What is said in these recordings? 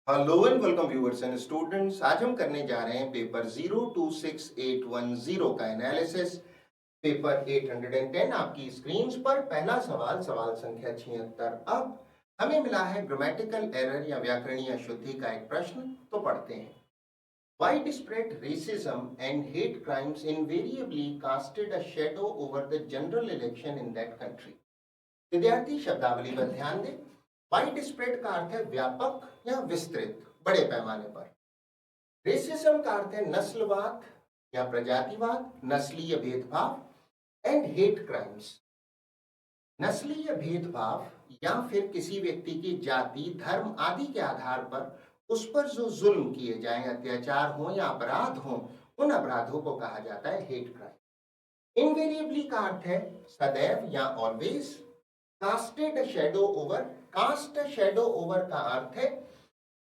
Hello and welcome viewers and students. आज हम करने जा रहे हैं पेपर 026810 का एनालिसिस। पेपर 810 आपकी स्क्रीन पर। पहला सवाल, सवाल संख्या 76। अब हमें मिला है ग्रामेटिकल एरर या व्याकरणीय अशुद्धि का एक प्रश्न, तो पढ़ते हैं। Wide spread racism and hate crimes invariably casted a shadow over the general election in that country. विद्यार्थी शब्दावली पर ध्यान दें। वाइड स्प्रेड का अर्थ है व्यापक या विस्तृत, बड़े पैमाने पर। रेसिज्म का अर्थ है नस्लवाद या प्रजातिवाद, नस्लीय भेदभाव। एंड हेट क्राइम्स, नस्लीय भेदभाव या फिर किसी व्यक्ति की जाति, धर्म आदि के आधार पर उस पर जो जुल्म किए जाएं, अत्याचार हो या अपराध हो, उन अपराधों को कहा जाता है हेट क्राइम। इनवेरिएबली का अर्थ है सदैव या always. Casted shadow over, cast shadow over का अर्थ है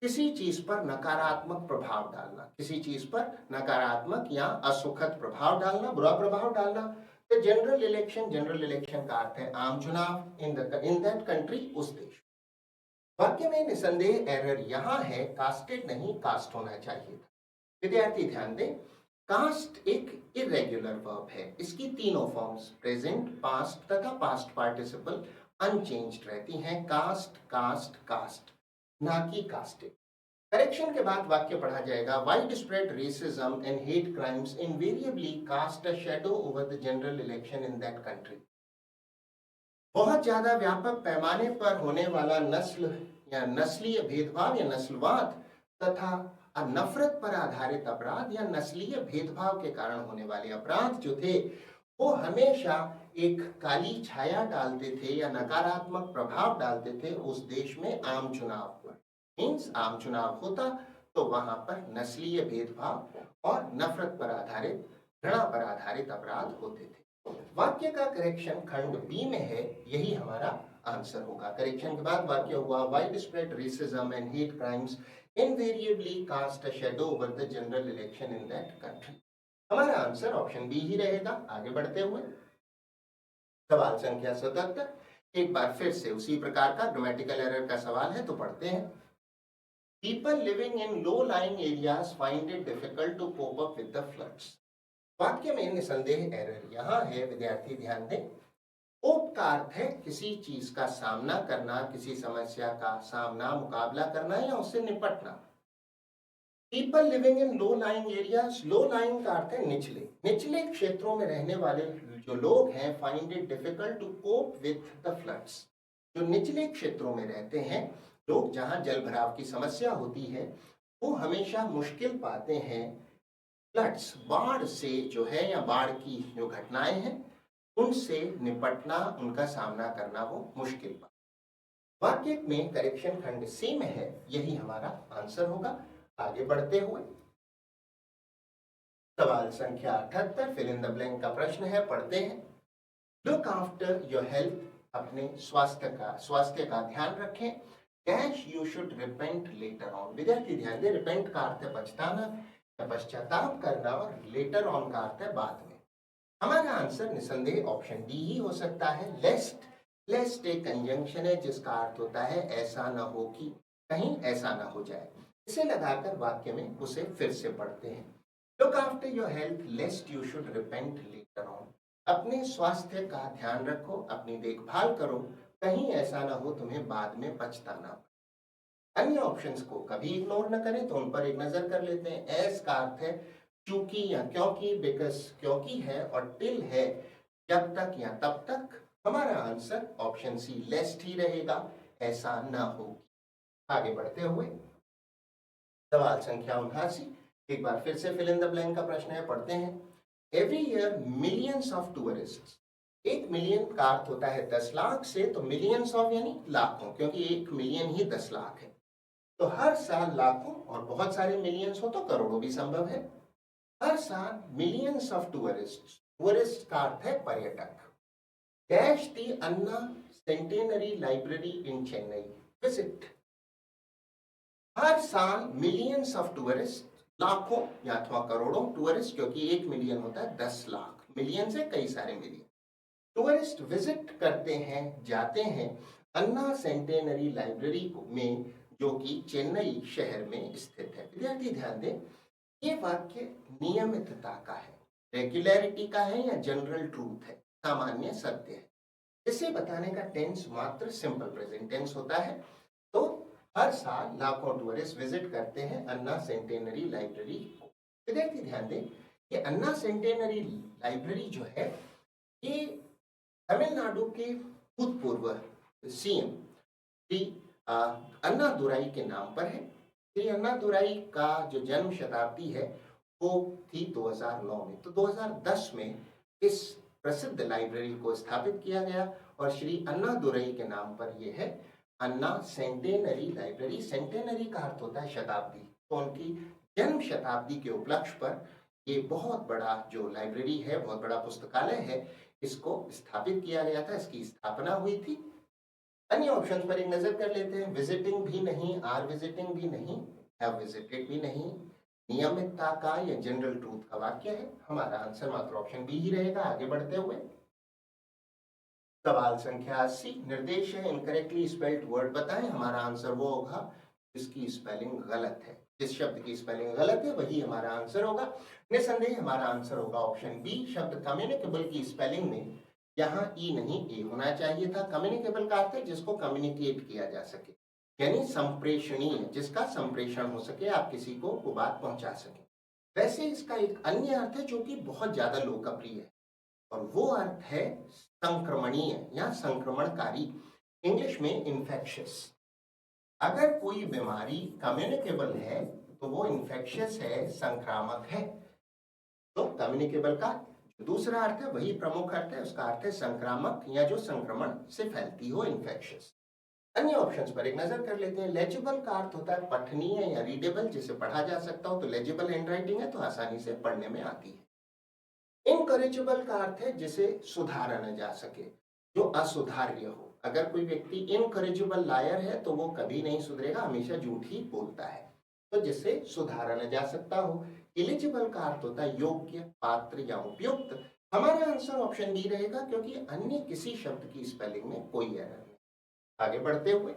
किसी चीज पर नकारात्मक प्रभाव डालना, किसी चीज पर नकारात्मक या असुखद प्रभाव डालना, बुरा प्रभाव डालना। तो जनरल इलेक्शन, जनरल इलेक्शन का अर्थ है आम चुनाव इन दैट कंट्री, उस देश। वाक्य में निसंदेह एरर यहां है, कास्टेड नहीं कास्ट होना चाहिए था। विद्यार्थी ध्यान दें, कास्ट एक इरेगुलर वर्ब है। इसकी तीनों फॉर्म्स प्रेजेंट, पास्ट तथा पास्ट पार्टिसिपल अनचेंज्ड रहती हैं। कास्ट, कास्ट, कास्ट, ना कि कास्टेड। करेक्शन के बाद वाक्य पढ़ा जाएगा। Widespread racism and hate crimes invariably cast a shadow over the general election in that country. बहुत ज्यादा व्यापक पैमाने पर होने वाला नस्ल या नस्लीय भेदभाव या नस्लवाद तथा नफरत पर आधारित अपराध या नस्लीय भेदभाव के कारण होने वाले अपराध जो थे, वो हमेशा एक काली छाया डालते थे या नकारात्मक प्रभाव डालते थे उस देश में आम चुनाव पर। मीन्स आम चुनाव होता तो वहां पर नस्लीय भेदभाव और नफरत पर आधारित, घृणा पर आधारित अपराध होते थे। वाक्य का करेक्शन खंड बी में है, यही हमारा आंसर होगा। करेक्शन के बाद वाक्य हुआ widespread racism and hate crimes invariably cast a shadow over the general election in that country. हमारा आंसर ऑप्शन बी ही रहेगा। आगे बढ़ते हुए सवाल संख्या 77। एक बार फिर से उसी प्रकार का ग्रामेटिकल एरर का सवाल है, तो पढ़ते हैं। People living in low lying areas find it difficult to cope up with the floods. वाक्य में निसंदेह एरर यहां है, विद्यार्थी ध्यान दें। कोप का अर्थ है किसी चीज का सामना करना, किसी समस्या का सामना, मुकाबला करना या उससे निपटना। People living in low lying areas, low lying का अर्थ है निचले, निचले क्षेत्रों में रहने वाले जो लोग हैं, find it difficult to cope with the floods. जो निचले क्षेत्रों में रहते हैं लोग, जहां जल भराव की समस्या होती है, वो हमेशा मुश्किल पाते हैं फ्लड्स, बाढ़ से जो है, या बाढ़ की जो घटनाएं हैं उनसे निपटना, उनका सामना करना वो मुश्किल पाते। वाक्य में करेक्शन खंड सी में है, यही हमारा आंसर होगा। आगे बढ़ते हुए सवाल संख्या 78 फिल इन द ब्लैंक का प्रश्न है, पढ़ते हैं। लुक आफ्टर योर हेल्थ, अपने स्वास्थ्य का ध्यान रखें। Dash you should repent later on. विद्यार्थी ध्यान दे, रिपेंट का अर्थ है पछताना या पश्चाताप करना, और लेटर ऑन का अर्थ है बाद में। हमारा आंसर निसंदेह ऑप्शन डी ही हो सकता है। लेस्ट, लेस्ट एक कंजंक्शन है जिसका अर्थ होता है ऐसा न हो कि, कहीं ऐसा ना हो जाए। इसे लगाकर वाक्य में उसे फिर से पढ़ते हैं। Look after your health लेस्ट you should repent later on. अपने स्वास्थ्य का ध्यान रखो, अपनी देखभाल करो, कहीं ऐसा ना हो तुम्हें बाद में पछताना पड़े। अन्य ऑप्शंस को कभी इग्नोर न करें, तो उन पर एक नजर कर लेते हैं। एस का अर्थ है चूंकि या क्योंकि, बिकॉज क्योंकि है, और टिल है जब तक या तब तक। हमारा आंसर ऑप्शन सी लेस्ट ही रहेगा, ऐसा ना हो। आगे बढ़ते हुए सवाल संख्या 79। एक बार फिर से फिल इन द ब्लैंक का प्रश्न है, पढ़ते हैं। Every year millions of tourist, एक मिलियन का अर्थ होता है 10 लाख से, तो मिलियंस ऑफ यानी लाखों, क्योंकि एक मिलियन ही 10 लाख है। तो हर साल लाखों, और बहुत सारे मिलियंस हो तो करोड़ों भी संभव है। हर साल मिलियंस ऑफ टूरिस्ट, टूरिस्ट का अर्थ है पर्यटक, dash the Anna centenary library in Chennai visit. हर साल मिलियंस ऑफ टूरिस्ट, लाखों या अथवा करोड़ों टूरिस्ट, क्योंकि एक मिलियन होता है 10 लाख, मिलियन से कई सारे मिलियन टूरिस्ट विजिट करते हैं, जाते हैं अन्ना सेंटेनरी लाइब्रेरी में, जो कि चेन्नई शहर में स्थित है। विद्यार्थी ध्यान दें, ये वाक्य नियमितता का है, रेगुलरिटी का है या जनरल ट्रूथ है, सामान्य सत्य है। इसे बताने का टेंस मात्र सिंपल प्रेजेंट टेंस होता है। तो हर साल लाखों टूरिस्ट विजिट करते हैं अन्ना सेंटेनरी लाइब्रेरी को। विद्यार्थी ध्यान दें, ये अन्ना सेंटेनरी लाइब्रेरी जो है ये तमिलनाडु के भूतपूर्व सीएम श्री अन्नादुराई के नाम पर है। श्री अन्नादुराई का जो जन्म शताब्दी है वो थी 2009 में। तो 2010 में इस प्रसिद्ध लाइब्रेरी को स्थापित किया गया और श्री अन्नादुराई के नाम पर यह है अन्ना सेंटेनरी लाइब्रेरी। सेंटेनरी का अर्थ होता है शताब्दी, तो उनकी जन्म शताब्दी के उपलक्ष्य पर ये बहुत बड़ा जो लाइब्रेरी है, बहुत बड़ा पुस्तकालय है, इसको स्थापित किया गया था, इसकी स्थापना हुई थी। अन्य ऑप्शन पर एक नजर कर लेते हैं। विजिटिंग भी नहीं, आर विजिटिंग भी नहीं, हैव विजिटेड भी नहीं, नियमितता का या जनरल ट्रूथ का वाक्य है। हमारा आंसर मात्र ऑप्शन बी ही रहेगा। आगे बढ़ते हुए सवाल संख्या 80, निर्देश है इनकरेक्टली स्पेल्ड वर्ड बताएं। हमारा आंसर वो होगा जिसकी स्पेलिंग गलत है। जिस शब्द की स्पेलिंग गलत है वही हमारा आंसर होगा। निसंदेह हमारा आंसर होगा ऑप्शन बी। शब्द कम्युनिकेबल की स्पेलिंग में यहाँ ई नहीं ए होना चाहिए था। कम्युनिकेबल का अर्थ है जिसको कम्युनिकेट किया जा सके, यानी संप्रेषणीय, जिसका संप्रेषण हो सके, आप किसी को वो बात पहुंचा सके। वैसे इसका एक अन्य अर्थ है जो कि बहुत ज्यादा लोकप्रिय है और वो अर्थ है संक्रमणीय या संक्रमणकारी, इंग्लिश में इन्फेक्शियस। अगर कोई बीमारी कम्युनिकेबल है तो वो इन्फेक्शियस है, संक्रामक है। तो कम्युनिकेबल का दूसरा अर्थ है वही प्रमुख अर्थ है, उसका अर्थ है संक्रामक या जो संक्रमण से फैलती हो, इन्फेक्शियस। अन्य ऑप्शंस पर एक नजर कर लेते हैं। लेजिबल का अर्थ होता है पठनीय या रीडेबल, जिसे पढ़ा जा सकता हो, तो लेजिबल हैंडराइटिंग है तो आसानी से पढ़ने में आती है। इनकरेजिबल का अर्थ है जिसे सुधारा न जा सके, जो असुधार्य हो। अगर कोई व्यक्ति इनकरेजिबल लायर है तो वो कभी नहीं सुधरेगा, हमेशा झूठ ही बोलता है, तो जिसे सुधारा न जा सकता हो। एलिजिबल का अर्थ होता है योग्य, पात्र या उपयुक्त। हमारा आंसर ऑप्शन बी रहेगा क्योंकि अन्य किसी शब्द की स्पेलिंग में कोई एरर नहीं। आगे बढ़ते हुए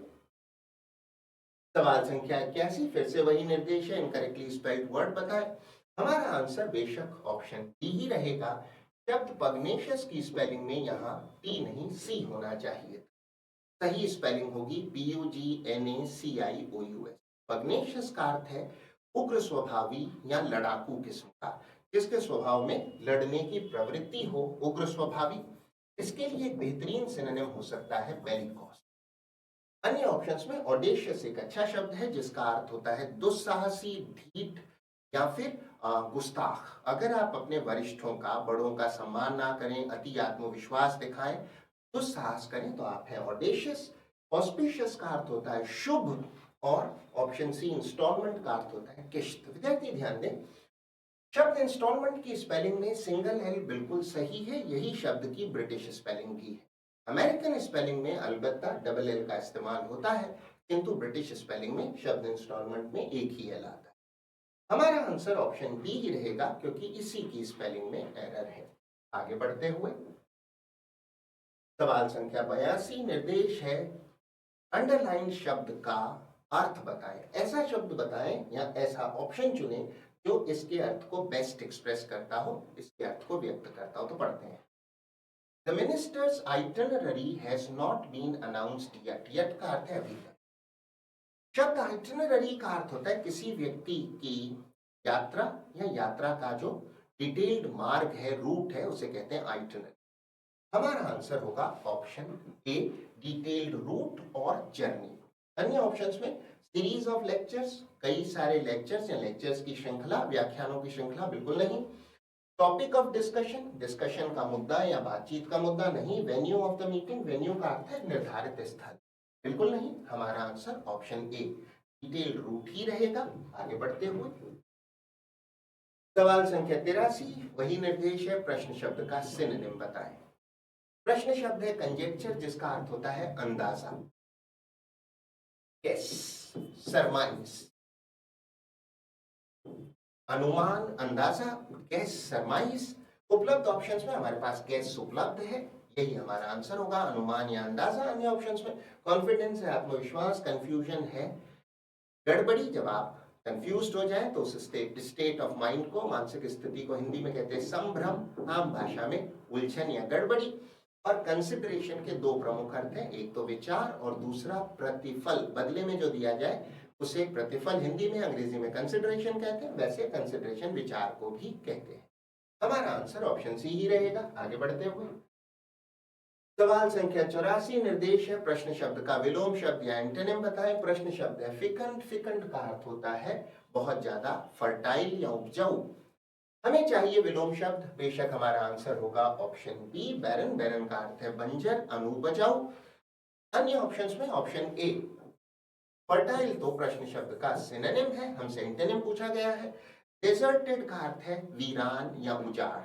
सवाल संख्या 81, फिर से वही निर्देश है इनकरेक्टली स्पेल्ड वर्ड बताएं। हमारा आंसर बेशक ऑप्शन डी ही रहेगा। शब्द पग्नेशियस की स्पेलिंग में यहाँ टी नहीं सी होना चाहिए। सही स्पेलिंग होगी PUGNACIOUS। पग्नेशियस का अर्थ है उग्र स्वभावी या लड़ाकू किस्म का, जिसके स्वभाव में लड़ने की प्रवृत्ति हो, उग्र स्वभावी। इसके लिए एक बेहतरीन सिनोनिम हो सकता है बेलिकॉस। अन्य ऑप्शंस में ऑडेशियस एक अच्छा शब्द है जिसका अर्थ होता है दुस्साहसी, ढीठ या फिर गुस्ताख। अगर आप अपने वरिष्ठों का, बड़ों का सम्मान ना करें, अति आत्मविश्वास दिखाएं, दुस्साहस करें तो आप हैं ऑडेशियस। ऑस्पिशियस का अर्थ होता है शुभ और ऑप्शन सी इंस्टॉलमेंट का अर्थ होता है किश्त। विद्यार्थी ध्यान दें, शब्द इंस्टॉलमेंट की स्पेलिंग में सिंगल एल बिल्कुल सही है, यही शब्द की ब्रिटिश स्पेलिंग भी है। अमेरिकन स्पेलिंग में अलबत्ता डबल एल का इस्तेमाल होता है, किंतु ब्रिटिश स्पेलिंग में शब्द इंस्टॉलमेंट में एक ही एल आता है। हमारा आंसर ऑप्शन बी ही रहेगा क्योंकि इसी की स्पेलिंग में एरर है। आगे बढ़ते हुए सवाल संख्या 82, निर्देश है अंडरलाइन शब्द का अर्थ बताएं। ऐसा शब्द बताएं या ऐसा ऑप्शन चुनें जो इसके अर्थ को बेस्ट एक्सप्रेस करता हो, इसके अर्थ को व्यक्त करता हो। तो पढ़ते हैं। The minister's itinerary has not been announced yet. Yet का अर्थ है अभी तक। शब्द आइटिनरी का अर्थ होता है किसी व्यक्ति की यात्रा या यात्रा का जो डिटेल्ड मार्ग है, रूट है, उसे कहते हैं आइटिनरी। हमारा आंसर होगा ऑप्शन ए, डिटेल्ड रूट और जर्नी। अन्य ऑप्शंस में सीरीज ऑफ लेक्चर्स, कई सारे लेक्चर्स या लेक्चर्स की श्रृंखला, व्याख्यानों की श्रृंखला, बिल्कुल नहीं। टॉपिक ऑफ डिस्कशन, डिस्कशन का मुद्दा या बातचीत का मुद्दा, नहीं। Venue of the meeting, venue का अर्थ है निर्धारित स्थल, बिल्कुल नहीं। हमारा answer option A, detailed route ही रहेगा। आगे बढ़ते हुए सवाल संख्या 83, वही निर्देश है प्रश्न शब्द का सिनोनिम बताएं। प्रश्न शब्द है कंजेक्चर, जिसका अर्थ होता है अंदाजा, गेस, सरमाइज, अनुमान, अंदाजा, गेस, सरमाइज। उपलब्ध ऑप्शंस में हमारे पास गेस उपलब्ध है, यही हमारा आंसर होगा, अनुमान या अंदाजा। अन्य ऑप्शंस में कॉन्फिडेंस है, आत्मविश्वास, कंफ्यूजन है, गड़बड़ी, जब आप कंफ्यूज्ड हो जाए तो उस स्टेट ऑफ माइंड को, मानसिक स्थिति को हिंदी में कहते हैं संभ्रम, आम भाषा में उलझन या गड़बड़ी। और कंसिडरेशन के दो प्रमुख अर्थ हैं, एक तो विचार और दूसरा प्रतिफल, बदले में जो दिया जाए उसे प्रतिफल हिंदी में, अंग्रेजी में कंसिडरेशन कहते हैं। वैसे कंसिडरेशन विचार को भी कहते हैं। हमारा आंसर ऑप्शन सी ही रहेगा। आगे बढ़ते हुए सवाल संख्या 84 निर्देश है प्रश्न शब्द का विलोम शब्द या एंटोनिम बताएं। प्रश्न शब्द है फिकंट। फिकंट का अर्थ होता है बहुत ज्यादा फर्टाइल या उपजाऊ। हमें चाहिए विलोम शब्द, बेशक हमारा आंसर होगा ऑप्शन बी बैरन। बैरन का अर्थ है बंजर, अनुपजाऊ। अन्य ऑप्शंस में ऑप्शन ए फर्टाइल तो प्रश्न शब्द का सिनोनिम है, हमसे एंटोनिम पूछा गया है। डेजर्टेड का अर्थ है वीरान या उजाड़,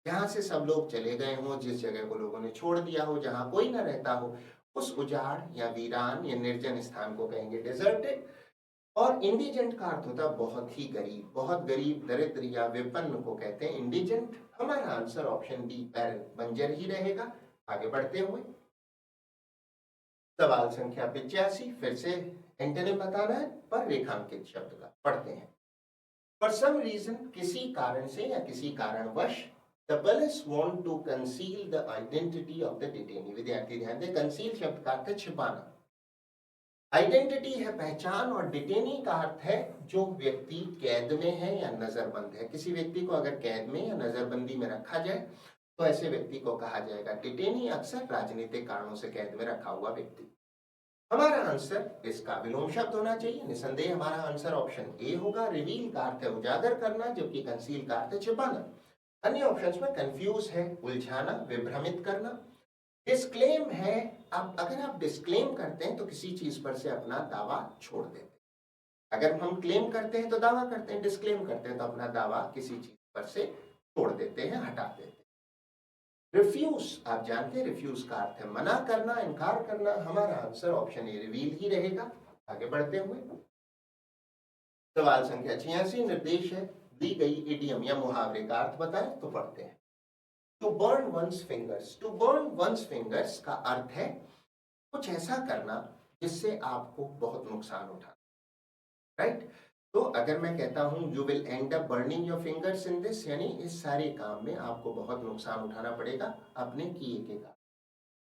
जहां से सब लोग चले गए हों, जिस जगह को लोगों ने छोड़ दिया हो, जहां कोई न रहता हो, उस उजाड़ या वीरान या निर्जन स्थान को कहेंगे डेजर्टेड। और इंडिजेंट का अर्थ होता है बहुत ही गरीब, बहुत गरीब, दरिद्र या विपन्न को कहते हैं इंडिजेंट। हमारा आंसर ऑप्शन बी बैरन, बंजर ही रहेगा। आगे बढ़ते हुए सवाल संख्या 85, फिर से एंटोनिम बताना है पर रेखांकित शब्द का। पढ़ते हैं फॉर सम रीजन, किसी कारण से या किसी कारणवश, the police want to conceal the identity of the detainee. विद्यार्थी ध्यान दें, कंसील शब्द का अर्थ है छिपाना, आइडेंटिटी है पहचान, और डिटेनी का अर्थ है जो व्यक्ति कैद में है या नजरबंद है। किसी व्यक्ति को अगर कैद में या नजरबंदी में रखा जाए तो ऐसे व्यक्ति को कहा जाएगा डिटेनी, अक्सर राजनीतिक कारणों से कैद में रखा हुआ व्यक्ति। हमारा आंसर इसका विलोम शब्द होना चाहिए, निसंदेह हमारा आंसर ऑप्शन ए होगा। रिवील का अर्थ है उजागर करना, जबकि कंसील का अर्थ है छिपाना। अन्य ऑप्शंस में कंफ्यूज है उलझाना, विभ्रमित करना। डिस्क्लेम है, अब अगर आप डिस्क्लेम करते हैं तो किसी चीज पर से अपना दावा छोड़ देते हैं। अगर हम क्लेम करते हैं तो दावा करते हैं, डिस्क्लेम करते हैं तो अपना दावा किसी चीज पर से छोड़ देते हैं, हटा देते हैं। रिफ्यूज, आप जानते हैं रिफ्यूज का अर्थ है मना करना, इनकार करना। हमारा आंसर ऑप्शन ए रिवील ही रहेगा। आगे बढ़ते हुए सवाल संख्या 86 निर्देश है दी गई इडियम या मुहावरे का अर्थ बताएं। तो पढ़ते हैं to burn one's fingers. To burn one's fingers का अर्थ है कुछ ऐसा करना जिससे आपको बहुत नुकसान उठाना, राइट। तो अगर मैं कहता हूं you will and up burning your fingers in this, यानी इस सारे काम में आपको बहुत नुकसान उठाना पड़ेगा अपने किए के काम।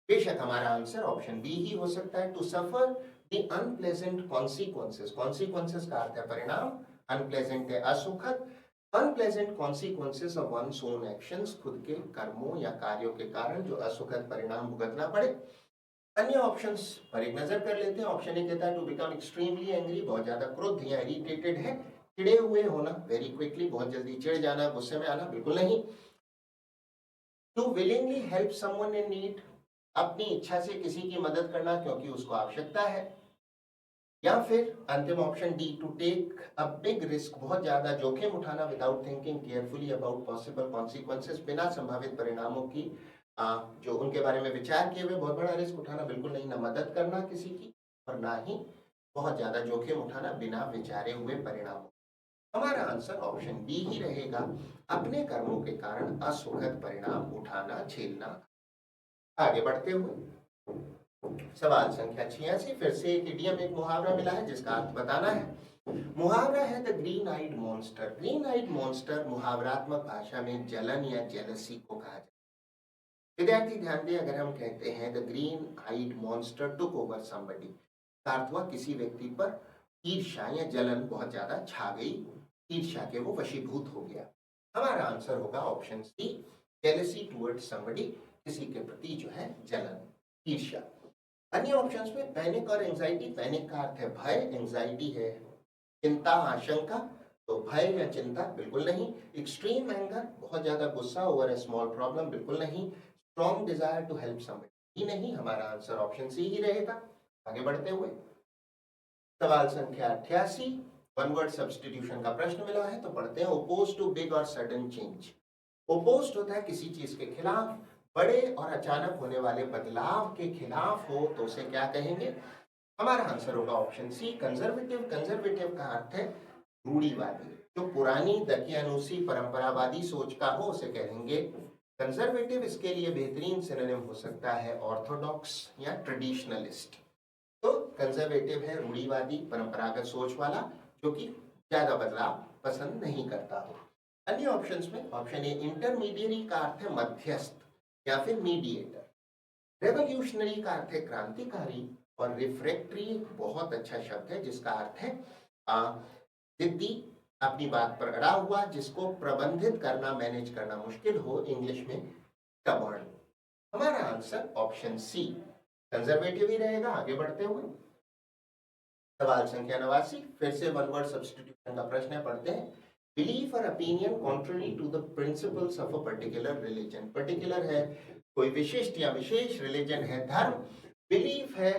बेशक हमारा आंसर ऑप्शन बी ही हो सकता है, to suffer the unpleasant consequences. Consequences का अर्थ है परिणाम, अनप्लेजेंट है असुखद। Unpleasant consequences of one's own actions, खुद के कर्मों या कार्यों के कारण जो असुखद परिणाम भुगतना पड़े। अन्य ऑप्शंस पर एक नजर कर लेते हैं। ऑप्शन ए कहता है टू बिकम एक्सट्रीमली एंग्री, बहुत ज्यादा क्रुद्ध या इरिटेटेड है, चिड़े हुए होना, वेरी क्विकली, बहुत जल्दी चिढ़ जाना, गुस्से में आना, बिल्कुल नहीं। To willingly help someone in need, अपनी इच्छा से किसी की मदद करना क्योंकि उसको आवश्यकता है। या फिर अंतिम option D, to take a big risk, बहुत ज्यादा जोखिम उठाना, without thinking carefully about possible consequences, बिना संभावित परिणामों की जो उनके बारे में विचार किए हुए बहुत बड़ा रिस्क उठाना, बिल्कुल नहीं। ना मदद करना किसी की और ना ही बहुत ज्यादा जोखिम उठाना बिना विचारे हुए परिणामों। हमारा आंसर ऑप्शन बी ही रहेगा, अपने कर्मों के कारण असुखद परिणाम उठाना, झेलना। आगे बढ़ते हुए सवाल संख्या 86, फिर से एक इडियम, एक मुहावरा मिला है जिसका अर्थ बताना है। मुहावरा है the green eyed monster. Green eyed monster मुहावरात्मक भाषा में जलन या जेलसी को कहा जाता है। विद्यार्थी ध्यान दें, अगर हम कहते हैं the green eyed monster took over somebody, का अर्थ हुआ किसी व्यक्ति पर ईर्ष्या या जलन बहुत ज्यादा छा गई, ईर्ष्या के वो वशीभूत हो गया। हमारा आंसर होगा option C, jealousy towards somebody, किसी के प्रति जो है जलन, ईर्ष्या। अन्य ऑप्शंस में पैनिक और एंजाइटी। पैनिक का अर्थ है भय, एंजाइटी है चिंता, आशंका, तो भय या चिंता बिल्कुल नहीं। एक्सट्रीम एंगर, बहुत ज्यादा गुस्सा ओवर ए स्मॉल प्रॉब्लम, बिल्कुल नहीं। Strong desire to help somebody ही नहीं। हमारा आंसर ऑप्शन सी ही रहेगा। आगे बढ़ते हुए सवाल संख्या 88, वन वर्ड सब्स्टिट्यूशन का प्रश्न मिला है। तो पढ़ते हैं ओपोज टू बिग और सडन चेंज। ओपोज होता है किसी चीज के खिलाफ, बड़े और अचानक होने वाले बदलाव के खिलाफ हो तो उसे क्या कहेंगे। हमारा आंसर होगा ऑप्शन सी, कंजर्वेटिव। कंजर्वेटिव का अर्थ है रूढ़िवादी, जो पुरानी दकियानूसी परंपरावादी सोच का हो उसे कहेंगे कंजर्वेटिव। इसके लिए बेहतरीन सिनोनिम हो सकता है ऑर्थोडॉक्स या ट्रेडिशनलिस्ट। तो कंजर्वेटिव है रूढ़िवादी परंपरागत सोच वाला, जो कि ज्यादा बदलाव पसंद नहीं करता हो। अन्य ऑप्शंस में ऑप्शन ए इंटरमीडियरी का अर्थ है मध्यस्थ या फिर मीडिएटर। रेवोल्यूशनरी का अर्थ है क्रांतिकारी। और रिफ्रैक्टरी एक बहुत अच्छा शब्द है जिसका अर्थ है जिद्दी, अपनी बात पर अड़ा हुआ, जिसको प्रबंधित करना मैनेज करना मुश्किल हो, इंग्लिश में stubborn। हमारा आंसर ऑप्शन सी कंजर्वेटिव ही रहेगा। आगे बढ़ते हुए सवाल संख्या 89, फिर से वन वर्ड सब्स्टिट्यूशन का प्रश्न है, पढ़ते हैं। बिलीफ और opinion contrary to the principles of a particular religion. Particular है कोई विशिष्ट या विशेष, रिलीजन है धर्म, बिलीफ है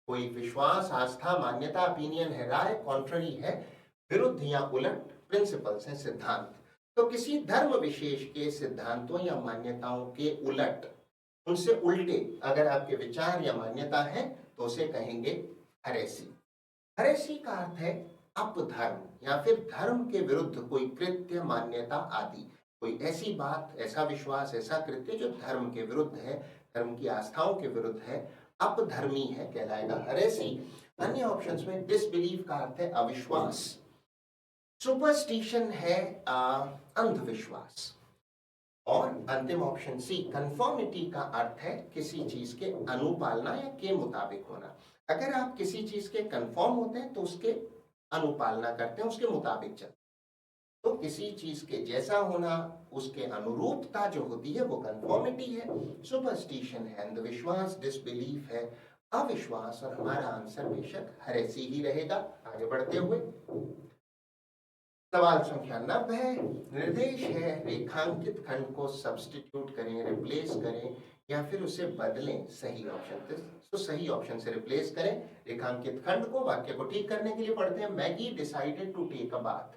कोई विश्वास आस्था मान्यता, ओपिनियन है राय, कॉन्ट्ररी है विरुद्ध या उलट, प्रिंसिपल्स है सिद्धांत। तो किसी धर्म विशेष के सिद्धांतों या मान्यताओं के उलट, उनसे उल्टे अगर आपके विचार या मान्यता है तो उसे कहेंगे हेरेसी। हेरेसी का अर्थ है अपधर्म या फिर धर्म के विरुद्ध कोई कृत्य मान्यता आदि, कोई ऐसी बात ऐसा विश्वास ऐसा कृत्य जो धर्म के विरुद्ध है, धर्म की आस्थाओं के विरुद्ध है, अपधर्मी है, कहलाएगा हेरेसी। अन्य ऑप्शंस में डिसबिलीफ का अर्थ है अविश्वास, सुपरस्टिशन है अंधविश्वास, और अंतिम ऑप्शन सी कंफर्मिटी का अर्थ है किसी चीज के अनुपालना या के मुताबिक होना। अगर आप किसी चीज के कंफर्म होते हैं तो उसके अनुपालना करते हैं, उसके मुताबिक चलते हैं। तो किसी चीज के जैसा होना, उसके अनुरूपता जो होती है वो कंफर्मिटी है। सुपरस्टिशन है अंधविश्वास, डिसबिलीफ है अविश्वास, और हमारा आंसर बेशक हेरेसी ही रहेगा। आगे बढ़ते हुए सवाल संख्या 90 निर्देश है रेखांकित खंड को सब्स्टिट्यूट करें, रिप्लेस करें या फिर उसे बदलें। सही ऑप्शन तो सही ऑप्शन से रिप्लेस करें रेखांकित खंड को। वाक्य को ठीक करने के लिए पढ़ते हैं, Maggie decided to take a bath.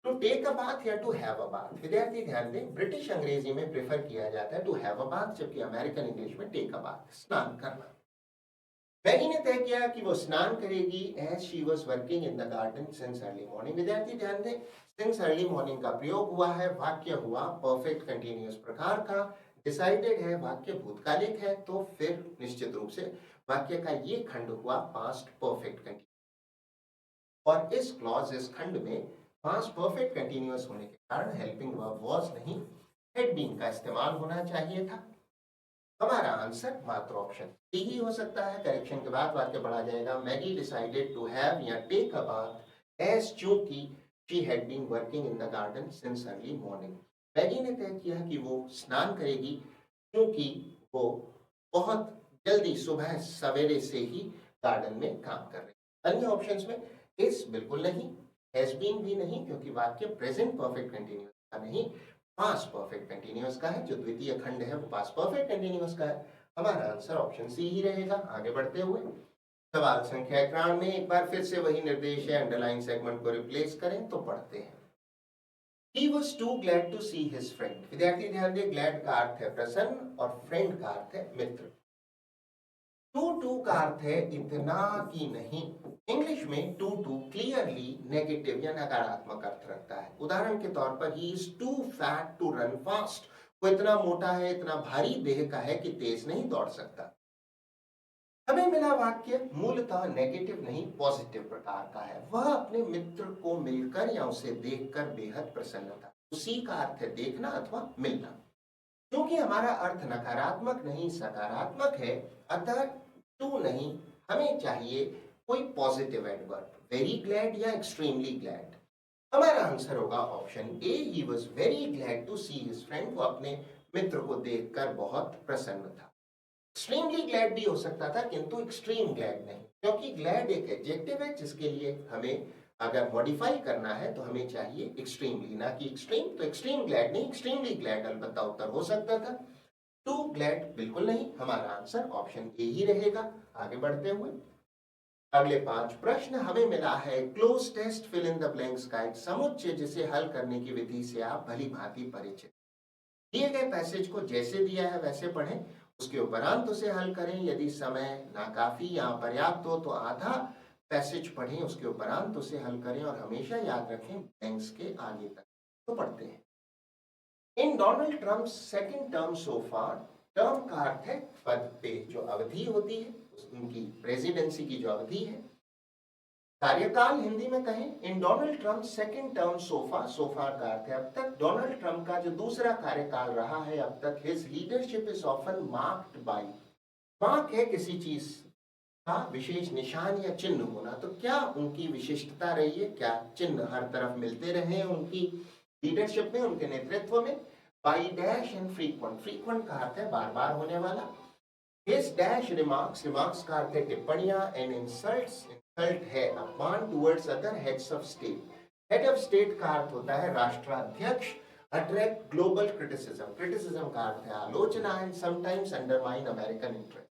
To take a bath या टू हैव अ बाथ, विद्यार्थी ध्यान दें, ब्रिटिश अंग्रेजी में प्रेफर किया जाता है टू हैव अ बाथ, जबकि अमेरिकन इंग्लिश में टेक अ बाथ, स्नान करना। मैगी ने तय किया कि वो स्नान करेगी as she was working in the garden since early morning. विद्यार्थी ध्यान दें, सिंस अर्ली मॉर्निंग का प्रयोग हुआ है, वाक्य हुआ परफेक्ट कंटिन्यूअस प्रकार का, डिसाइडेड है वाक्य भूतकालिक है, तो फिर निश्चित रूप से वाक्य का ये खंड हुआ पास्ट परफेक्ट कंटिन्यूअस। और इस क्लॉज इस खंड में पास्ट परफेक्ट कंटिन्यूअस होने के कारण हेल्पिंग वर्ब वाज नहीं, हैड बीन का इस्तेमाल होना चाहिए था। हमारा आंसर मात्र ऑप्शन डी ही हो सकता है। करेक्शन के बाद वाक्य बढ़ा जाएगा, मैगी डिसाइडेड टू हैव या टेक अ बाथ एज चूंकि she had been working in the garden since early morning. Maggie ने तय किया कि वो स्नान करेगी क्योंकि वो बहुत जल्दी सुबह सवेरे से ही गार्डन में काम कर रही। अन्य ऑप्शंस में इस बिल्कुल नहीं, हैज बीन भी नहीं क्योंकि वाक्य प्रेजेंट परफेक्ट कंटिन्यूअस का नहीं पास्ट परफेक्ट कंटिन्यूअस का है, जो द्वितीय खंड है वो पास्ट परफेक्ट कंटिन्यूअस का है। हमारा आंसर ऑप्शन सी ही रहेगा। आगे बढ़ते हुए सवाल संख्या 91 में एक बार फिर से वही निर्देश है, अंडरलाइन सेगमेंट को रिप्लेस करें तो पढ़ते हैं। He was too glad to see his friend। विद्यार्थी ध्यान दें, glad का अर्थ है प्रसन्न और friend का अर्थ है मित्र। टू का अर्थ है इतना कि नहीं। इंग्लिश में टू क्लियरली नेगेटिव या नकारात्मक अर्थ रखता है। उदाहरण के तौर पर he is too fat to run fast, वो इतना मोटा है, इतना भारी देह का है कि तेज नहीं दौड़ सकता। हमें मिला वाक्य मूलतः नेगेटिव नहीं पॉजिटिव प्रकार का है। वह अपने मित्र को मिलकर या उसे देखकर बेहद प्रसन्न था। उसी का अर्थ है देखना अथवा मिलना। क्योंकि हमारा अर्थ नकारात्मक नहीं सकारात्मक है, अतः टू नहीं, हमें चाहिए कोई पॉजिटिव एडवर्ब, वेरी ग्लैड या एक्सट्रीमली ग्लैड। हमारा आंसर होगा option A, he was very glad to see his friend. वो अपने मित्र को देखकर बहुत प्रसन्न था। एक्सट्रीमली ग्लैड भी हो सकता था किंतु एक्सट्रीम ग्लैड नहीं, क्योंकि ग्लैड एक एडजेक्टिव है जिसके लिए हमें अगर मॉडिफाई करना है तो हमें चाहिए एक्सट्रीमली, ना कि एक्सट्रीम। तो एक्सट्रीम ग्लैड नहीं, एक्सट्रीमली ग्लैड अलबत्ता उत्तर हो सकता था। टू ग्लैड बिल्कुल नहीं। हमारा आंसर ऑप्शन ए ही रहेगा। आगे बढ़ते हुए अगले 5 प्रश्न हमें मिला है cloze test fill in the blanks का एक समुच्चय जिसे हल करने की विधि से आप भली भांति परिचित। दिए गए पैसेज को जैसे दिया है वैसे पढ़ें, उसके उपरांत उसे हल करें। यदि समय नाकाफी या पर्याप्त हो तो आधा पैसेज पढ़ें, उसके उपरांत उसे हल करें और हमेशा याद रखें ब्लैंक्स के आगे तक। तो पढ़ते हैं। In Donald Trump second term so far, term का अर्थ है पद पे जो अवधि होती है, उनकी प्रेसिडेंसी की जो अवधि है। कार्यकाल हिंदी में कहें, in Donald Trump second term so far, so far का अर्थ है अब तक, डोनाल्ड ट्रम्प का जो दूसरा कार्यकाल रहा है अब तक, his leadership is often marked by, mark है किसी चीज का विशेष निशान या चिन्ह होना, तो क्या उनकी विशिष्टता रही है, क्या चिन्ह हर तरफ मिलते रहे हैं उनकी लीडरशिप में, उनके नेतृत्व में। By dash and frequent, frequent का अर्थ है बार बार होने वाला। His dash remarks, remarks का अर्थ है टिप्पणियां, and insults, insult है अपमान, towards other heads of state, head of state का अर्थ होता है राष्ट्राध्यक्ष, attract global criticism, criticism का अर्थ है आलोचना, and sometimes undermine American interest,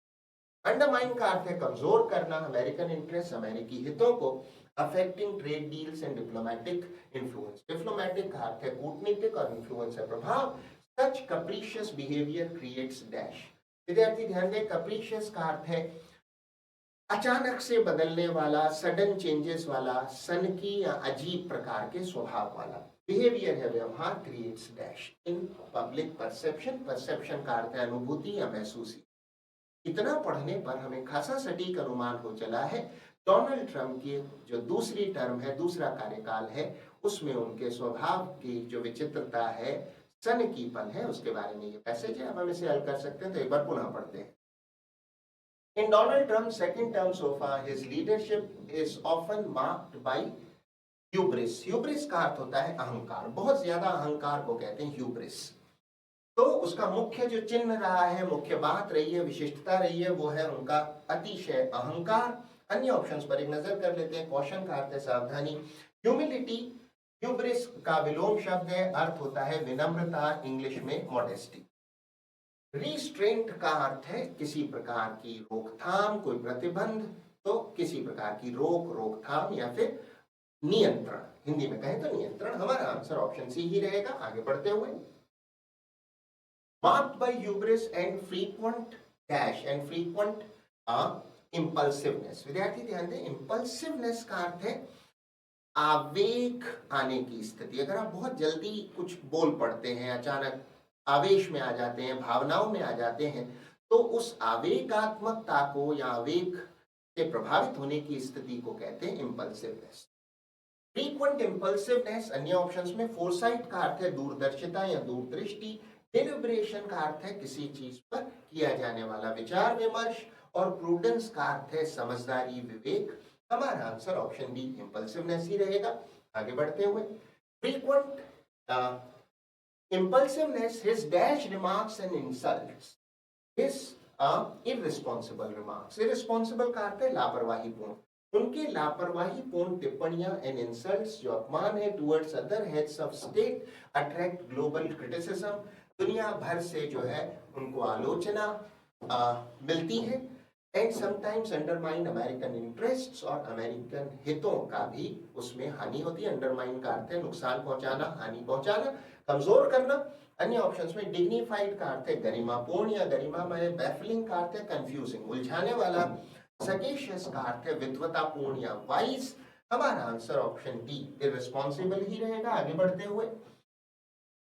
undermine का अर्थ है कमजोर करना अमेरिकन इंटरेस्ट, अमेरिकी हितों को, affecting trade deals and diplomatic influence, diplomatic का अर्थ है कूटनीतिक और influence है प्रभाव, such capricious behavior creates dash। विद्यार्थी ध्यान दें, कैप्रिशियस का अर्थ है अचानक से बदलने वाला, सडन चेंजेस वाला, सनकी या अजीब प्रकार के स्वभाव वाला। बिहेवियर है व्यवहार, creates dash in public perception, perception का अर्थ है अनुभूति या महसूसी। इतना पढ़ने पर हमें खासा सटीक अनुमान हो चला है डोनाल्ड ट्रंप की जो दूसरी टर्म है, दूसरा कार्यकाल है, उसमें उनके स्वभाव की जो विचित्रता है, सनकीपन है, उसके बारे में ये पैसेज है। अब हम इसे हल कर सकते हैं, तो एक बार पुनः पढ़ते हैं। In Donald Trump's second term so far, his leadership is often marked by hubris. Hubris का अर्थ होता है अहंकार, बहुत ज्यादा अहंकार को कहते हैं hubris। तो उसका मुख्य जो चिन्ह रहा है, मुख्य बात रही है, विशिष्टता रही है, वो है उनका अतिशय अहंकार। अन्य ऑप्शंस पर एक नजर कर लेते हैं। कॉशन का अर्थ है सावधानी, ह्यूमिलिटी ह्यूब्रिस का विलोम शब्द है, अर्थ होता है विनम्रता, इंग्लिश में मॉडेस्टी। रिस्ट्रेंट का अर्थ है किसी प्रकार की रोकथाम, कोई प्रतिबंध, तो किसी प्रकार की रोकथाम या फिर नियंत्रण, हिंदी में कहें तो नियंत्रण। हमारा आंसर ऑप्शन सी ही रहेगा। आगे बढ़ते हुए, marked by hubris and frequent dash and frequent impulsiveness. विद्यार्थी ध्यान दें, इंपल्सिवनेस का अर्थ है आवेग आने की स्थिति। अगर आप बहुत जल्दी कुछ बोल पड़ते हैं, अचानक आवेश में आ जाते हैं, भावनाओं में आ जाते हैं, तो उस आवेगात्मकता को या आवेग से प्रभावित होने की स्थिति को कहते हैं इंपल्सिवनेस। फ्रीक्वेंट इंपल्सिवनेस अन्य ऑप्शंस में, फोरसाइट का अर्थ है दूरदर्शिता या दूरदृष्टि, डेलिब्रेशन का अर्थ है किसी चीज पर किया जाने वाला विचार विमर्श, और प्रूडेंस का अर्थ है समझदारी, विवेक। हमारा आंसर ऑप्शन बी इंपल्सिवनेस ही रहेगा। आगे बढ़ते हुए, frequent impulsiveness, his dash remarks and insults, his irresponsible remarks, irresponsible का अर्थ है लापरवाहीपूर्ण, उनके लापरवाहीपूर्ण टिप्पणियां and insults जो अपमान है towards other heads of state attract global criticism, दुनिया भर से जो है उनको आलोचना मिलती है, and sometimes undermine American interests, और अमेरिकन हितों का भी उसमें हानि होती है। अंडरमाइन का अर्थ है नुकसान पहुंचाना, हानि पहुंचाना, कमजोर करना। अन्य ऑप्शंस में, डिग्निफाइड का अर्थ है गरिमापूर्ण या गरिमामय, बैफलिंग का अर्थ है कंफ्यूजिंग, उलझाने वाला, सगेशियस का अर्थ है विद्वतापूर्ण या वाइज। हमारा आंसर ऑप्शन डी इररिस्पॉन्सिबल ही रहेगा। आगे बढ़ते हुए,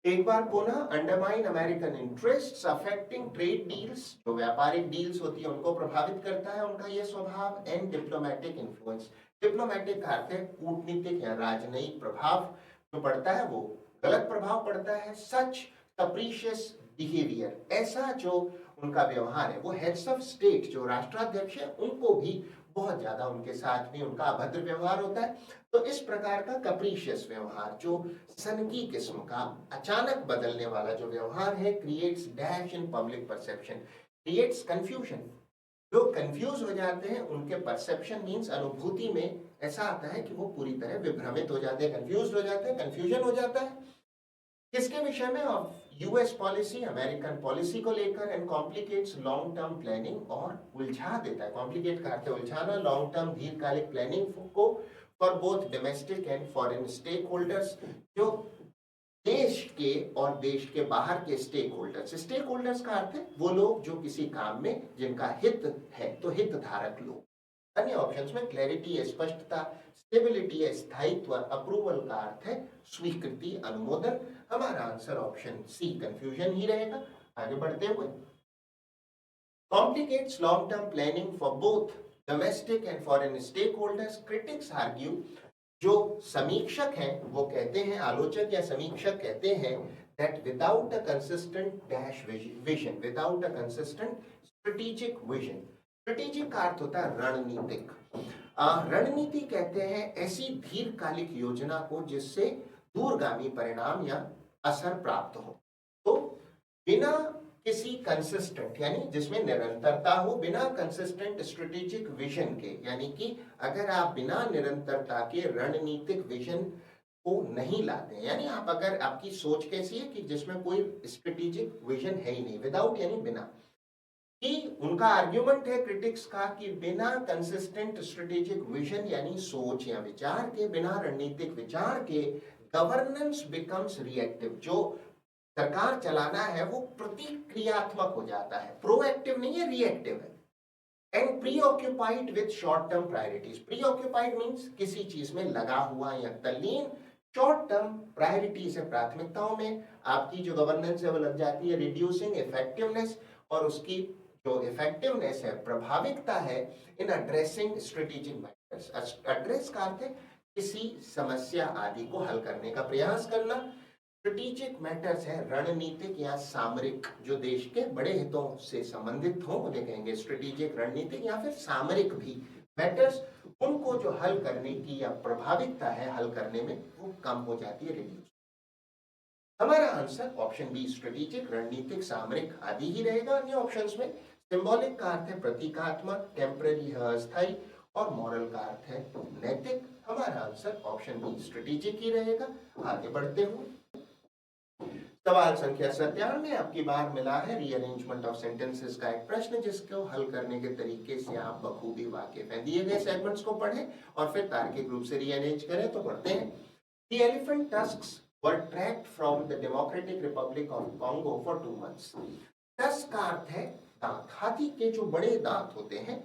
एक बार पुनः, undermine American interests, affecting trade deals, जो व्यापारिक डील्स होती है उनको प्रभावित करता है उनका यह स्वभाव, एंड डिप्लोमेटिक इन्फ्लुएंस, डिप्लोमेटिक का अर्थ है कूटनीतिक या राजनयिक प्रभाव जो पड़ता है वो गलत प्रभाव पड़ता है। सच कैप्रिशियस बिहेवियर, ऐसा जो उनका व्यवहार है, वो हेड्स ऑफ स्टेट जो राष्ट्राध्यक्ष है उनको भी बहुत ज्यादा उनके साथ भी उनका अभद्र व्यवहार होता है। तो इस प्रकार का कैप्रिशियस व्यवहार, जो सनकी किस्म का अचानक बदलने वाला जो व्यवहार है, creates dash in public perception, creates confusion, जो कंफ्यूज हो जाते हैं उनके परसेप्शन मींस अनुभूति में ऐसा आता है कि वो पूरी तरह विभ्रमित हो जाते हैं, कंफ्यूज हो जाते हैं, कंफ्यूजन हो जाता है। किसके विषय में? यूएस पॉलिसी, अमेरिकन पॉलिसी को लेकर, and complicates long term planning, और उलझा देता है। कॉम्प्लिकेट का अर्थ है उलझाना, लॉन्ग टर्म दीर्घकालिक प्लानिंग को for both domestic and foreign stakeholders, जो देश के और देश के बाहर के स्टेक होल्डर्स। स्टेक होल्डर्स का अर्थ है वो लोग जो किसी काम में जिनका हित है, तो हित धारक लोग। अन्य ऑप्शंस में, क्लैरिटी है स्पष्टता, स्टेबिलिटी है स्थायित्व, अप्रूवल का अर्थ है स्वीकृति, अनुमोदन। हमारा आंसर ऑप्शन सी कंफ्यूजन ही रहेगा। आगे बढ़ते हुए, complicates long-term planning for both domestic and foreign stakeholders. Critics argue, जो समीक्षक हैं वो कहते हैं, आलोचक या समीक्षक कहते हैं that without a consistent dash vision, without a consistent strategic vision, strategic का अर्थ होता है रणनीतिक। रणनीति कहते हैं ऐसी दीर्घकालिक योजना को जिससे दूरगामी परिणाम या असर प्राप्त हो। तो बिना किसी कंसिस्टेंट यानी जिसमें निरंतरता हो, बिना कंसिस्टेंट स्ट्रेटेजिक विजन के, यानी कि अगर आप बिना निरंतरता के रणनीतिक विजन को नहीं लाते, यानी आप अगर आपकी सोच कैसी है कि जिसमें कोई स्ट्रेटेजिक विजन है ही नहीं, विदाउट यानी बिना, कि उनका आर्ग्यूमेंट है क्रिटिक्स का कि बिना कंसिस्टेंट स्ट्रेटेजिक विजन यानी सोच या विचार के, बिना रणनीतिक विचार के गवर्नेंस बिकम्स रिएक्टिव, जो सरकार चलाना है वो प्रतिक्रियात्मक हो जाता है, प्रोएक्टिव नहीं है, रिएक्टिव है। And preoccupied with short term priorities, preoccupied means किसी चीज में लगा हुआ या तल्लीन, शॉर्ट टर्म प्रायोरिटीज है, प्राथमिकताओं में आपकी जो गवर्नेंस है वो लग जाती है, रिड्यूसिंग इफेक्टिवनेस, और उसकी जो इफेक्टिवनेस है, प्रभाविकता है, इन एड्रेसिंग स्ट्रेटेजिक मैटर्स। एड्रेस का अर्थ है किसी समस्या आदि को हल करने का प्रयास करना। स्ट्रेटेजिक मैटर्स है रणनीतिक या सामरिक, जो देश के बड़े हितों से संबंधित हो उन्हें कहेंगे स्ट्रेटेजिक, रणनीतिक या फिर सामरिक भी मैटर्स, उनको जो हल करने की या प्रभाविकता है हल करने में वो कम हो जाती है, रिड्यूस। हमारा आंसर ऑप्शन बी स्ट्रेटेजिक, रणनीतिक, सामरिक आदि ही रहेगा। अन्य ऑप्शंस में सिंबॉलिक का अर्थ है प्रतीकात्मक, टेम्पररी है अस्थायी, और मॉरल का अर्थ है नैतिक। हमारा आंसर ऑप्शन बी स्ट्रेटेजिक ही रहेगा। आगे बढ़ते हुए सवाल संख्या 97 आपकी बार मिला है रीअरेंजमेंट ऑफ सेंटेंसेस का एक प्रश्न, जिसको हल करने के तरीके से आप बखूबी वाकिफ हैं। दिए गए सेगमेंट्स को पढ़ें और फिर तार्किक रूप से रीअरेंज करें। तो पढ़ते हैं, the elephant tusks were tracked from the Democratic Republic of Congo for 2 months. Tusk का अर्थ है दांत, हाथी के जो बड़े दांत होते हैं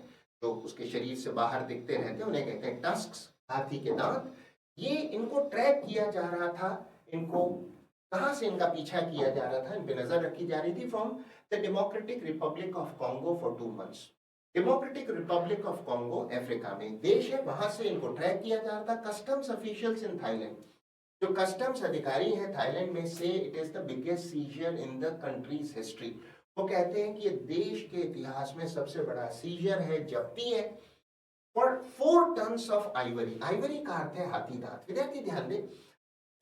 जो उसके शरीर से बाहर दिखते रहते हैं उन्हें कहते हैं टस्क्स, हाथी के दांत। ये इनको ट्रैक किया जा रहा था, इनको कहां से इनका पीछा किया जा रहा था, इन पे नजर रखी जा रही थी, from the democratic Republic of Congo for 2 months। Democratic Republic of Congo Africa में देश है, वहां से इनको ट्रैक किया जा रहा था। कस्टम्स ऑफिशियल्स इन थाईलैंड, जो कस्टम्स अधिकारी हैं थाईलैंड में, say it is the biggest seizure in the country's history. वो कहते हैं कि ये देश के इतिहास में सबसे बड़ा सीजर है, जब्ती है, for 4 tons of Ivory. Ivory का अर्थ है हाथी दांत। विद्यार्थी ध्यान दें,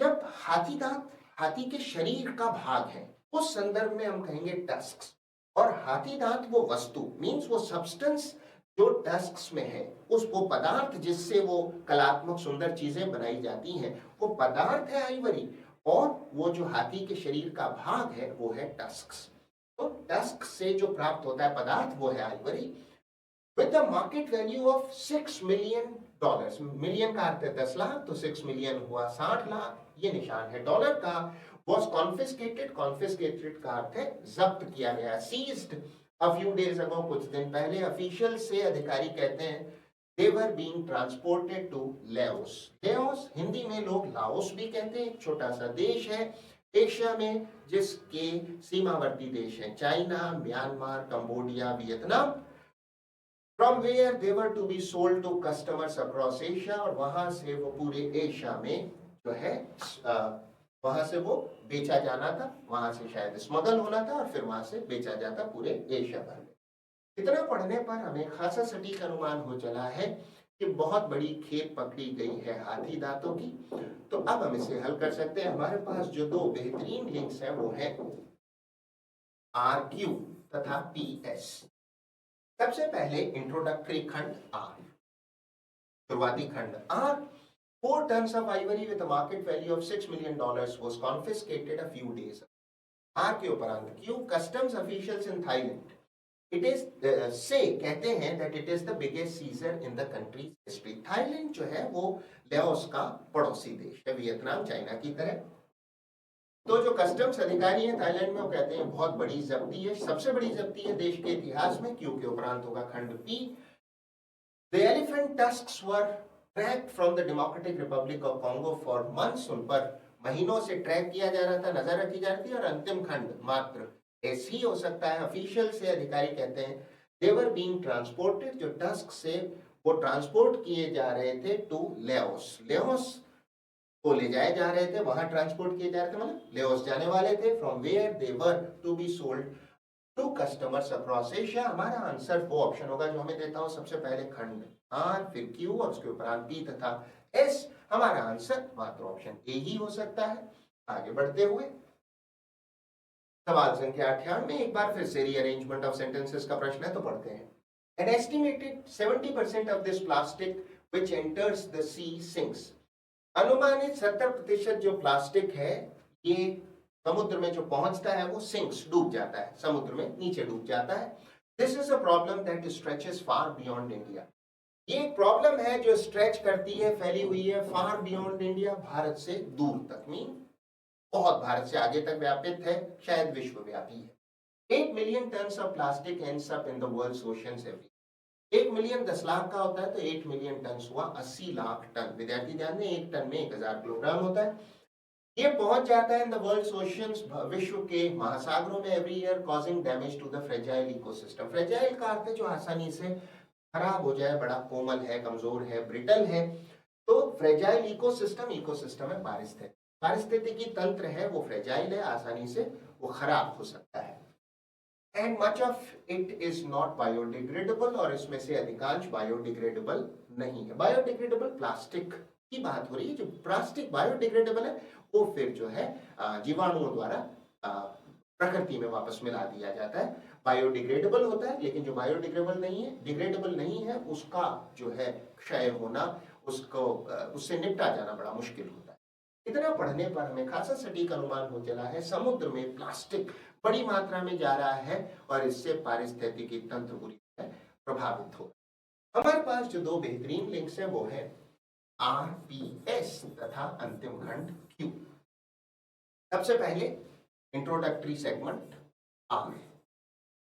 जब हाथी दांत हाथी के शरीर का भाग है उस संदर्भ में हम कहेंगे टस्क्स, और हाथी दांत वो वस्तु मींस वो सब्सटेंस जो टस्क्स में है, उस वो पदार्थ जिससे वो कलात्मक सुंदर चीजें बनाई जाती हैं, वो पदार्थ है आइवरी, और वो जो हाथी के शरीर का भाग है वो है टस्क्स। तो टस्क से जो प्राप्त होता है पदार्थ वो है Ivory, with the market value of $6 million। Million का अर्थ है 10 लाख, तो 6 मिलियन हुआ 60 लाख, ये निशान है डॉलर का। was confiscated, confiscated का अर्थ है जब्त किया गया, seized a few days ago, कुछ दिन पहले। ऑफिशियल से अधिकारी कहते हैं they were being transported to Laos। Laos Hindi में लोग लाओस भी कहते हैं, एक छोटा सा देश है एशिया में जिसके सीमावर्ती देश हैं China, Myanmar, Cambodia, Vietnam. From where they were to be sold to customers across Asia, और वहां से वो पूरे एशिया में जो है वहां से वो बेचा जाना था, वहां से शायद स्मगल होना था और फिर वहां से बेचा जाता पूरे एशिया भर में। इतना पढ़ने पर हमें खासा सटीक अनुमान हो चला है कि बहुत बड़ी खेप पकड़ी गई है हाथी दांतों की। तो अब हम इसे हल कर सकते हैं। हमारे पास जो 2 बेहतरीन लिंक्स हैं वो है RQ तथा PS। सबसे पहले इंट्रोडक्टरी खंड R, शुरुआती खंड R। 4 tons of ivory with a market value of $6 million was confiscated a few days ago। R के उपरांत Q, customs officials in Thailand, it is say कहते हैं that it is the biggest seizure in the country's history। Thailand जो है वो Laos का पड़ोसी देश है, वियतनाम, चाइना की तरह। तो जो कस्टम्स अधिकारी हैं थाईलैंड में वो कहते हैं बहुत बड़ी जब्ती है, सबसे बड़ी जब्ती है देश के इतिहास में। Q के उपरांत होगा खंड P। The elephant tusks were tracked from the Democratic Republic of Congo for months। उन पर महीनों से ट्रैक किया जा रहा था, नजर रखी जा रही थी। और अंतिम खंड मात्र ऐसी ही हो सकता है, ऑफिशियल से अधिकारी कहते हैं दे वर बीइंग ट्रांसपोर्टेड, जो टस्क से वो ट्रांसपोर्ट किए जा रहे थे टू लेओस, लेओस को ले जाए जा रहे थे, वहां ट्रांसपोर्ट किए जा रहे थे, मतलब लेओस जाने वाले थे, from where they were to be sold to customers across Asia. हमारा आंसर वो ऑप्शन होगा जो हमें देता हो सबसे पहले खंड आर, फिर क्यू और उसके उपरांत पी तथा एस। हमारा आंसर मात्र ऑप्शन ए ही हो सकता है। आगे बढ़ते हुए सवाल संख्या 98, एक बार फिर से रीअरेंजमेंट ऑफ सेंटेंसेस का प्रश्न है, तो पढ़ते हैं। An estimated 70% of this plastic which enters the sea sinks. अनुमानित 70% जो प्लास्टिक है ये समुद्र में जो पहुंचता है वो सिंक्स, डूब जाता है, समुद्र में नीचे डूब जाता है। This is a problem that stretches far beyond India. ये एक प्रॉब्लम है जो स्ट्रेच करती है, फैली हुई है फार बियॉन्ड इंडिया, भारत से दूर तक, मीन बहुत भारत से आगे तक व्यापित है, शायद विश्वव्यापी है। 8 million tons of plastic ends up in the world's oceans every. 1 million 10 lakh का होता है, तो 8 मिलियन टन हुआ 80 लाख टन। विद्यार्थी ध्यान दें, एक टन में 1000 किलोग्राम होता है। ये पहुंच जाता है इन द वर्ल्ड्स ओशियंस, विश्व के महासागरों में every year, causing damage to the fragile ecosystem. Fragile का अर्थ है जो आसानी से खराब हो जाए, बड़ा कोमल है, कमजोर है, ब्रिटल है। तो फ्रेजाइल इकोसिस्टम, इकोसिस्टम है पारिस्थितिकी, पारिस्थितिकी तंत्र है वो फ्रेजाइल है, आसानी से वो खराब हो सकता है। And much of it is not biodegradable, और इसमें से अधिकांश बायोडिग्रेडेबल नहीं है। बायोडिग्रेडेबल प्लास्टिक की बात हो रही है, जो प्लास्टिक बायोडिग्रेडेबल है वो फिर जो है जीवाणुओं द्वारा प्रकृति में वापस मिला दिया जाता है। बायोडिग्रेडेबल होता है, लेकिन जो बायोडिग्रेडेबल नहीं है, डिग्रेडेबल नहीं है, उसका जो है क्षय होना, उसको उससे निपटा जाना बड़ा मुश्किल होता है। इतना पढ़ने पर हमें खासा सटीक अनुमान हो चला है, समुद्र में प्लास्टिक बड़ी मात्रा में जा रहा है और इससे पारिस्थितिकी तंत्र बुरी तरह प्रभावित हो। हमारे पास जो दो बेहतरीन लिंक्स हैं वो है RPS तथा अंतिम खंड Q। सबसे पहले introductory segment R।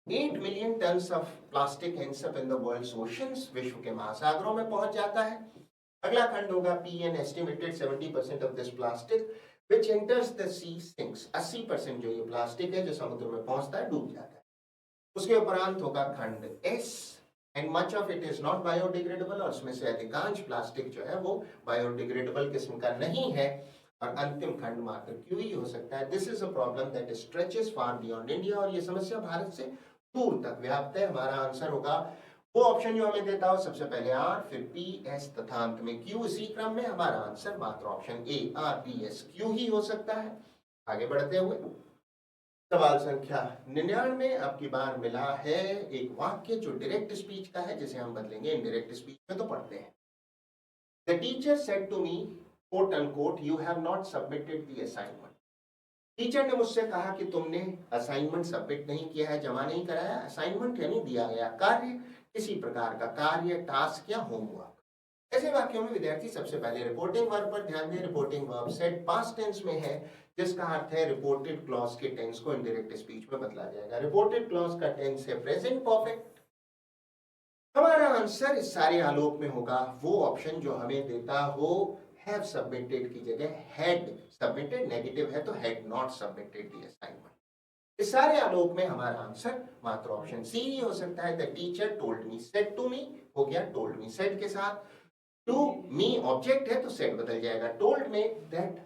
8 million tons of plastic ends up in the world's oceans, विश्व के महासागरों में पहुंच जाता है। अगला खंड होगा P, an estimated 70% of this plastic which enters the sea sinks. 80% जो ये प्लास्टिक है जो समुद्र में पहुंचता है, डूब जाता है। उसके उपरांत होगा खंड S, and much of it is not biodegradable, और उसमें से अधिकांश प्लास्टिक जो है वो बायोडिग्रेडेबल किस्म का नहीं है। और अंतिम खंड मात्र क्यू ही हो सकता है। This is a problem that stretches far beyond India, और ये समस्या भारत से दूर तक व्याप्त है। हमारा आंसर होगा वो ऑप्शन जो हमें देता हो सबसे पहले आर, फिर पी, एस तथा अंत में क्यू। इसी क्रम में हमारा आंसर मात्र option A, R, P, S, Q ही हो सकता है। आगे बढ़ते हुए सवाल संख्या 99, अब की बार मिला है एक वाक्य जो डायरेक्ट स्पीच का है, जिसे हम बदलेंगे इनडायरेक्ट स्पीच में, तो पढ़ते हैं। The teacher said to me quote unquote, you have not submitted the assignment. Teacher ने मुझसे कहा कि तुमने असाइनमेंट सबमिट नहीं किया है, जमा नहीं कराया। असाइनमेंट यानी दिया गया कार्य, किसी प्रकार का कार्य, टास्क या होमवर्क। ऐसे वाक्यों में विद्यार्थी सबसे पहले रिपोर्टिंग वर्ब पर ध्यान दें। Reporting verb said past tense में है, जिसका अर्थ है रिपोर्टेड क्लॉज के टेंस को इनडायरेक्ट स्पीच में बदला जाएगा। रिपोर्टेड क्लॉज का टेंस है प्रेजेंट परफेक्ट। हमारा आंसर इस सारे आलोक में होगा वो ऑप्शन जो हमें देता हो हैव सबमिटेड की जगह हैड सबमिटेड, नेगेटिव है तो had not submitted the assignment. इस सारे आलोक में हमारा आंसर मात्र ऑप्शन सी ही हो सकता है। The teacher told me, said to me हो गया टोल्ड मी, सेड के साथ टू मी ऑब्जेक्ट है तो सेड बदल जाएगा। टोल्ड में दैट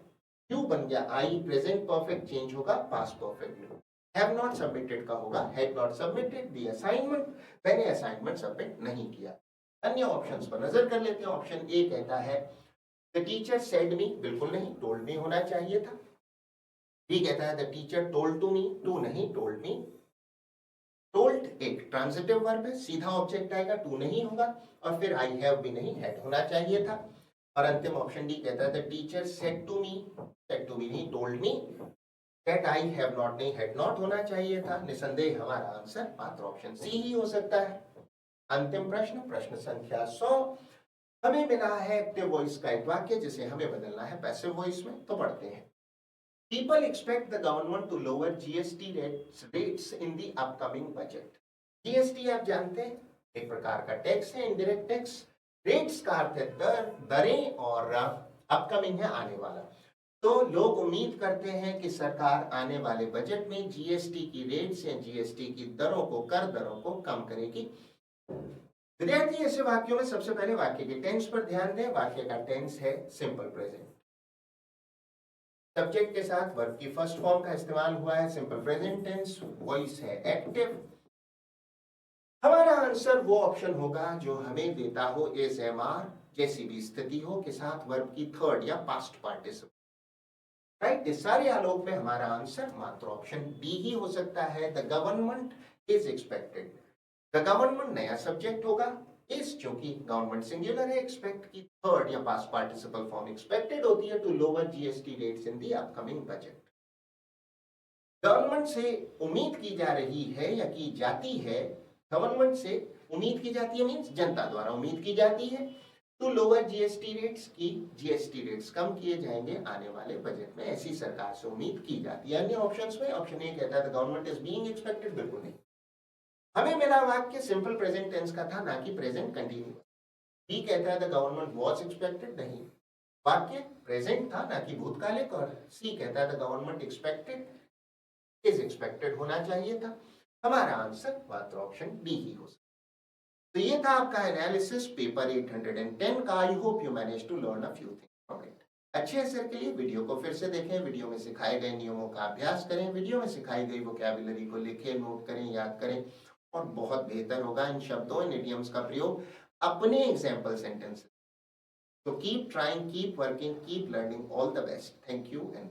यू बन गया आई, प्रेजेंट परफेक्ट चेंज होगा पास्ट परफेक्ट में। हैव नॉट सबमिटेड का होगा had not submitted the assignment, मैंने असाइनमेंट सबमिट नहीं किया। अन्य ऑप्शंस पर नजर कर लेते हैं। ऑप्शन ए कहता है द टीचर सेड मी, बिल्कुल नहीं, टोल्ड मी होना चाहिए था। बी कहता है the teacher told to me, to नहीं, टोल्ड मी। टोल्ड एक ट्रांजिटिव वर्ब है, सीधा ऑब्जेक्ट आएगा, टू नहीं होगा, और फिर आई हैव भी नहीं, हैड होना चाहिए था। और अंतिम ऑप्शन डी कहता है the teacher said to me, said to me नहीं, told me that I have not नहीं, हैड नॉट होना चाहिए था। निसंदेह हमारा आंसर मात्र ऑप्शन सी ही हो सकता है। अंतिम प्रश्न, प्रश्न संख्या 100, हमें मिला है एक्टिव वॉइस का एक वाक्य जिसे हमें बदलना है पैसिव वॉइस में, तो पढ़ते हैं। People expect the government to lower GST rates in the upcoming budget. GST आप जानते हैं एक प्रकार का टैक्स है, इनडायरेक्ट टैक्स। रेट्स का अर्थ है दर, दरें, और अपकमिंग है आने वाला। तो लोग उम्मीद करते हैं कि सरकार आने वाले बजट में जीएसटी की रेट्स या जीएसटी की दरों को, कर दरों को कम करेगी। विद्यार्थी ऐसे वाक्यों में सबसे पहले वाक्य के टेंस पर ध्यान दें। वाक्य का टेंस है सिंपल प्रेजेंट। सब्जेक्ट के साथ वर्ब की फर्स्ट फॉर्म का इस्तेमाल हुआ है, सिंपल प्रेजेंट टेंस। वॉइस है एक्टिव। हमारा आंसर वो ऑप्शन होगा जो हमें देता हो इज, एम, आर जैसी भी स्थिति हो के साथ वर्ब की थर्ड या पास्ट पार्टिसिपल। राइट, इस सारे आलोक में हमारा आंसर मात्र ऑप्शन बी ही हो सकता है। The government is expected. The government नया सब्जेक्ट होगा। इस चूंकि गवर्नमेंट सिंगुलर है, एक्सपेक्ट की थर्ड या पास्ट पार्टिसिपल फॉर्म एक्सपेक्टेड होती है to lower GST rates in the upcoming budget. Government से उम्मीद की जा रही है या की जाती है, गवर्नमेंट से उम्मीद की जाती है मींस जनता द्वारा उम्मीद की जाती है टू लोअर जीएसटी रेट्स, की जीएसटी रेट्स कम किए जाएंगे आने वाले बजट में, ऐसी सरकार से उम्मीद की जाती है। अन्य ऑप्शंस में ऑप्शन ए कहता है the government is being expected, बिल्कुल नहीं। हमें मिला वाक्य सिंपल प्रेजेंट टेंस का था, ना कि प्रेजेंट कंटिन्यूअस। बी कहता है द गवर्नमेंट वाज एक्सपेक्टेड, नहीं, वाक्य प्रेजेंट था ना कि भूतकालिक। और सी कहता है the government expected, is expected होना चाहिए था। हमारा आंसर मात्र ऑप्शन डी ही हो सकता। तो ये था आपका एनालिसिस पेपर 810 का। I hope you manage to learn a few things from it. अच्छे असर के लिए वीडियो को फिर से देखें, वीडियो में सिखाए गए नियमों का अभ्यास करें, वीडियो में सिखाई गई वोकैबुलरी को लिखें, नोट करें, याद करें, और बहुत बेहतर होगा इन शब्दों, इन इडियम्स का प्रयोग अपने एग्जाम्पल सेंटेंस। तो keep trying, keep working, keep learning. All the best. Thank you and